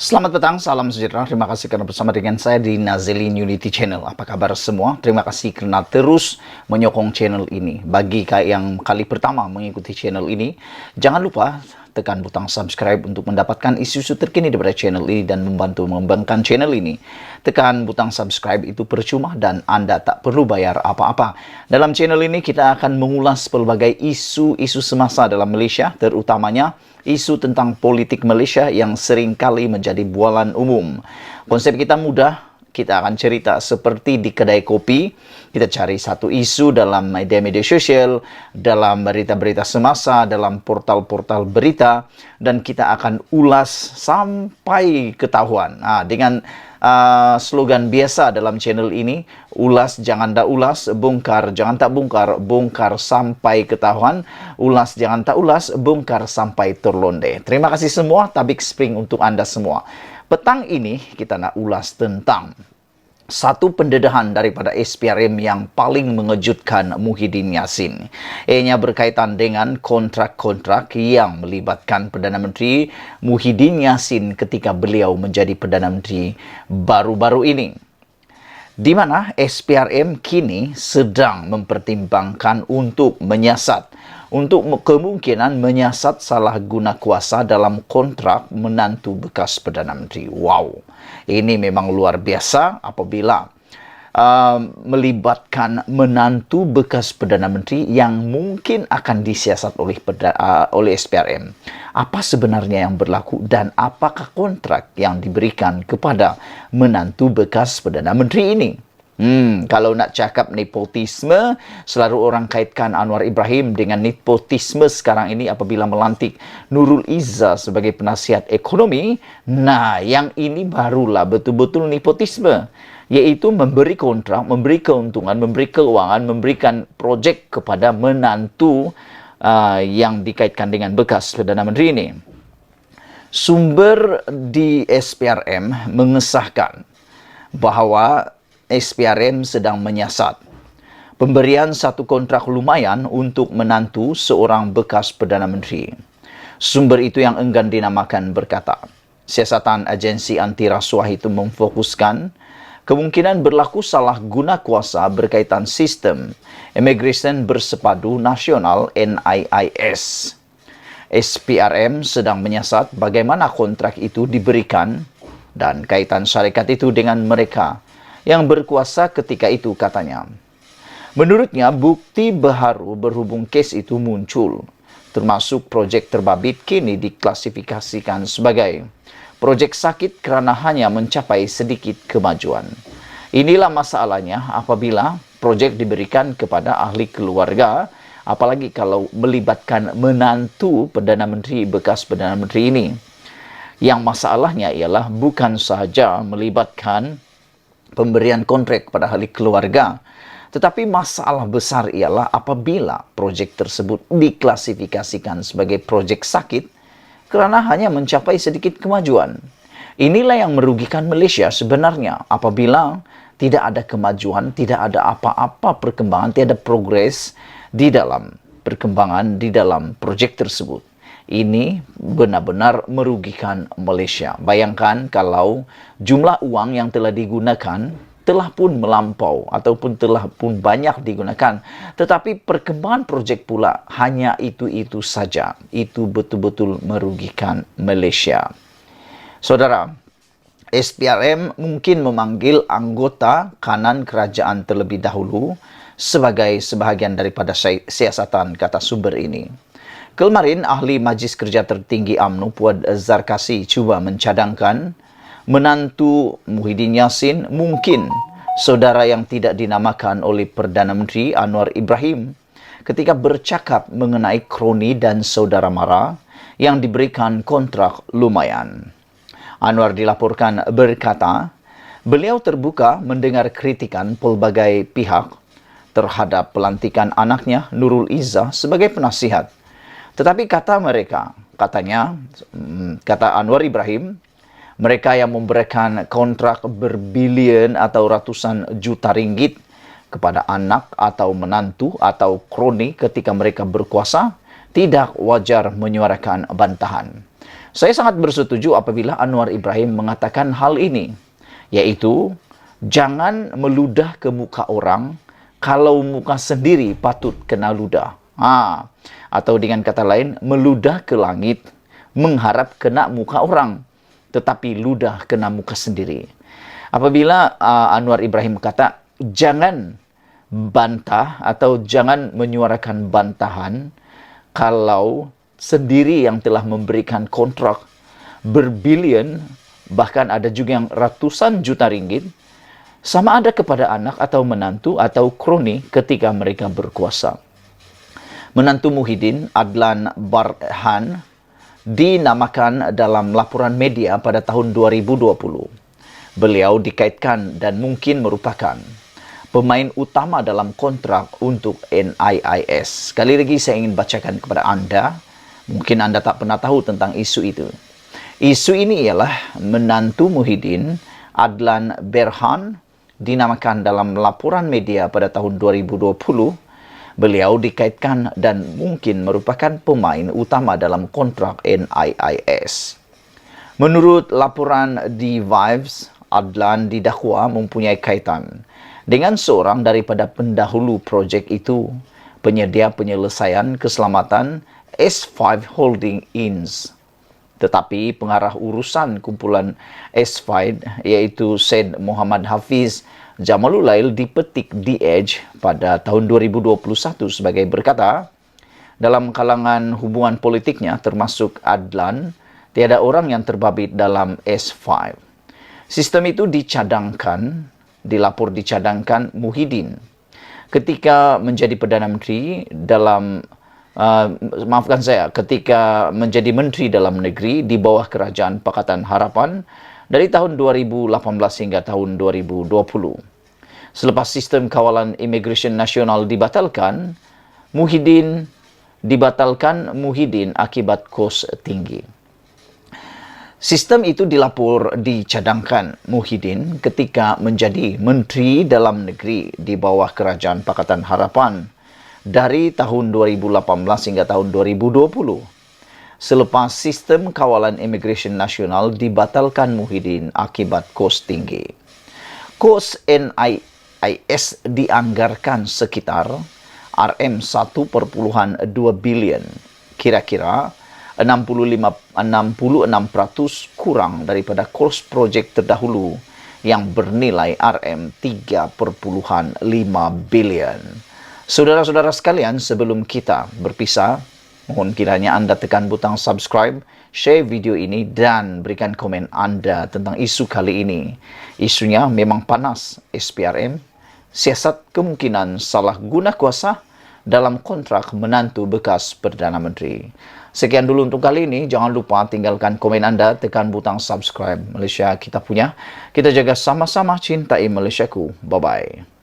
Selamat petang, salam sejahtera. Terima kasih karena bersama dengan saya di Nazilin Unity Channel. Apa kabar semua? Terima kasih karena terus menyokong channel ini. Bagi yang kali pertama mengikuti channel ini, jangan lupa tekan butang subscribe untuk mendapatkan isu-isu terkini daripada channel ini dan membantu mengembangkan channel ini. Tekan butang subscribe itu percuma dan Anda tak perlu bayar apa-apa. Dalam channel ini kita akan mengulas pelbagai isu-isu semasa dalam Malaysia, terutamanya isu tentang politik Malaysia yang seringkali menjadi bualan umum. Konsep kita mudah, kita akan cerita seperti di kedai kopi. Kita cari satu isu dalam media-media sosial, dalam berita-berita semasa, dalam portal-portal berita, dan kita akan ulas sampai ketahuan. Dengan slogan biasa dalam channel ini, ulas jangan tak ulas, bongkar jangan tak bongkar, bongkar sampai ketahuan, ulas jangan tak ulas, bongkar sampai terlonde. Terima kasih semua, tabik spring untuk Anda semua. Petang ini kita nak ulas tentang satu pendedahan daripada SPRM yang paling mengejutkan Muhyiddin Yassin. Ianya berkaitan dengan kontrak-kontrak yang melibatkan Perdana Menteri Muhyiddin Yassin ketika beliau menjadi Perdana Menteri baru-baru ini. Di mana SPRM kini sedang mempertimbangkan untuk kemungkinan menyiasat salah guna kuasa dalam kontrak menantu bekas Perdana Menteri. Wow, ini memang luar biasa apabila melibatkan menantu bekas Perdana Menteri yang mungkin akan disiasat oleh SPRM. Apa sebenarnya yang berlaku dan apakah kontrak yang diberikan kepada menantu bekas Perdana Menteri ini? Kalau nak cakap nepotisme, selalu orang kaitkan Anwar Ibrahim dengan nepotisme sekarang ini apabila melantik Nurul Izzah sebagai penasihat ekonomi. Nah, yang ini barulah betul-betul nepotisme, yaitu memberi kontrak, memberi keuntungan, memberi keuangan, memberikan projek kepada menantu yang dikaitkan dengan bekas Perdana Menteri ini. Sumber di SPRM mengesahkan bahawa SPRM sedang menyiasat pemberian satu kontrak lumayan untuk menantu seorang bekas Perdana Menteri. Sumber itu yang enggan dinamakan berkata, siasatan agensi anti rasuah itu memfokuskan kemungkinan berlaku salah guna kuasa berkaitan sistem Immigration Bersepadu Nasional NIIS. SPRM sedang menyiasat bagaimana kontrak itu diberikan dan kaitan syarikat itu dengan mereka yang berkuasa ketika itu, katanya. Menurutnya, bukti baharu berhubung kes itu muncul, termasuk projek terbabit kini diklasifikasikan sebagai projek sakit kerana hanya mencapai sedikit kemajuan. Inilah masalahnya apabila projek diberikan kepada ahli keluarga, apalagi kalau melibatkan menantu Perdana Menteri bekas Perdana Menteri ini. Yang masalahnya ialah bukan sahaja melibatkan pemberian kontrak kepada ahli keluarga, tetapi masalah besar ialah apabila projek tersebut diklasifikasikan sebagai projek sakit kerana hanya mencapai sedikit kemajuan. Inilah yang merugikan Malaysia sebenarnya apabila tidak ada kemajuan, tidak ada apa-apa perkembangan, tidak ada progres di dalam perkembangan di dalam projek tersebut. Ini benar-benar merugikan Malaysia. Bayangkan kalau jumlah uang yang telah digunakan telah pun melampau ataupun telah pun banyak digunakan. Tetapi perkembangan projek pula hanya itu-itu saja. Itu betul-betul merugikan Malaysia. Saudara, SPRM mungkin memanggil anggota kanan kerajaan terlebih dahulu sebagai sebahagian daripada siasatan, kata sumber ini. Kemarin, ahli Majlis Kerja Tertinggi UMNO Puan Zarkasi cuba mencadangkan menantu Muhyiddin Yassin mungkin saudara yang tidak dinamakan oleh Perdana Menteri Anwar Ibrahim ketika bercakap mengenai kroni dan saudara mara yang diberikan kontrak lumayan. Anwar dilaporkan berkata, beliau terbuka mendengar kritikan pelbagai pihak terhadap pelantikan anaknya Nurul Izzah sebagai penasihat. Tetapi kata Anwar Ibrahim, mereka yang memberikan kontrak berbilion atau ratusan juta ringgit kepada anak atau menantu atau kroni ketika mereka berkuasa, tidak wajar menyuarakan bantahan. Saya sangat bersetuju apabila Anwar Ibrahim mengatakan hal ini, yaitu jangan meludah ke muka orang kalau muka sendiri patut kena ludah. Atau dengan kata lain, meludah ke langit mengharap kena muka orang, tetapi ludah kena muka sendiri. Apabila Anwar Ibrahim kata, jangan bantah atau jangan menyuarakan bantahan kalau sendiri yang telah memberikan kontrak berbilion, bahkan ada juga yang ratusan juta ringgit, sama ada kepada anak atau menantu atau kroni ketika mereka berkuasa. Menantu Muhyiddin, Adlan Barhan, dinamakan dalam laporan media pada tahun 2020. Beliau dikaitkan dan mungkin merupakan pemain utama dalam kontrak untuk NIIS. Sekali lagi saya ingin bacakan kepada anda, mungkin anda tak pernah tahu tentang isu itu. Isu ini ialah menantu Muhyiddin, Adlan Berhan, dinamakan dalam laporan media pada tahun 2020. Beliau dikaitkan dan mungkin merupakan pemain utama dalam kontrak NIIS. Menurut laporan The Vibes, Adlan didakwa mempunyai kaitan dengan seorang daripada pendahulu projek itu, penyedia penyelesaian keselamatan S5 Holding Inc. Tetapi pengarah urusan kumpulan S5, yaitu Syed Muhammad Hafiz Jamalulail, dipetik The Edge pada tahun 2021 sebagai berkata, dalam kalangan hubungan politiknya termasuk Adlan, tiada orang yang terbabit dalam S5. Sistem itu dilapor dicadangkan Muhyiddin ketika menjadi Perdana Menteri dalam ketika menjadi Menteri Dalam Negeri di bawah Kerajaan Pakatan Harapan dari tahun 2018 hingga tahun 2020. Selepas sistem kawalan imigresen nasional dibatalkan, Muhyiddin akibat kos tinggi. Sistem itu dilapor dicadangkan Muhyiddin ketika menjadi Menteri Dalam Negeri di bawah Kerajaan Pakatan Harapan dari tahun 2018 hingga tahun 2020. Selepas sistem kawalan imigresen nasional dibatalkan Muhyiddin akibat kos tinggi. Kos NIIS dianggarkan sekitar RM1.2 bilion, kira-kira 66% kurang daripada kos projek terdahulu yang bernilai RM3.5 bilion. Saudara-saudara sekalian, sebelum kita berpisah, mohon kiranya anda tekan butang subscribe, share video ini dan berikan komen anda tentang isu kali ini. Isunya memang panas. SPRM siasat kemungkinan salah guna kuasa dalam kontrak menantu bekas Perdana Menteri. Sekian dulu untuk kali ini. Jangan lupa tinggalkan komen anda, tekan butang subscribe. Malaysia kita punya. Kita jaga sama-sama cintai Malaysiaku. Bye-bye.